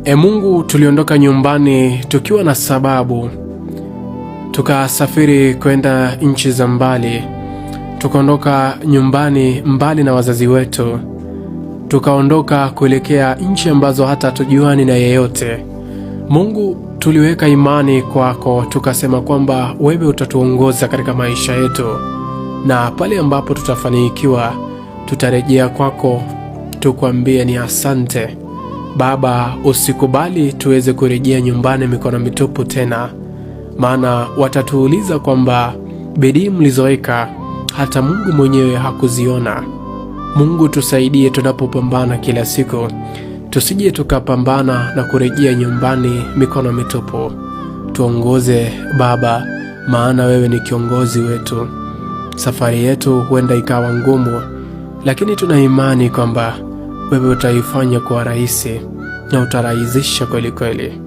Mungu, tuliondoka nyumbani tukiwa na sababu, tukasafiri kwenda nchi za mbali, tukaondoka nyumbani mbali na wazazi wetu, tukaondoka kuelekea nchi ambazo hata hatujuani na yeyote. Mungu, tuliweka imani kwako, tukasema kwamba wewe utatuongoza katika maisha yetu, na pale ambapo tutafanikiwa tutarejea kwako tukwambie ni asante. Baba, usikubali tuweze kurejea nyumbani mikono mitupu tena, maana watatuuliza kwamba bidii mlizoweka hata Mungu mwenyewe hakuziona. Mungu, tusaidie tunapopambana kila siku, tusije tukapambana na kurejea nyumbani mikono mitupu. Tuongoze Baba, maana wewe ni kiongozi wetu. Safari yetu huenda ikawa ngumu, lakini tuna imani kwamba wewe utaifanya kuwa rahisi na utarahisisha kweli kweli.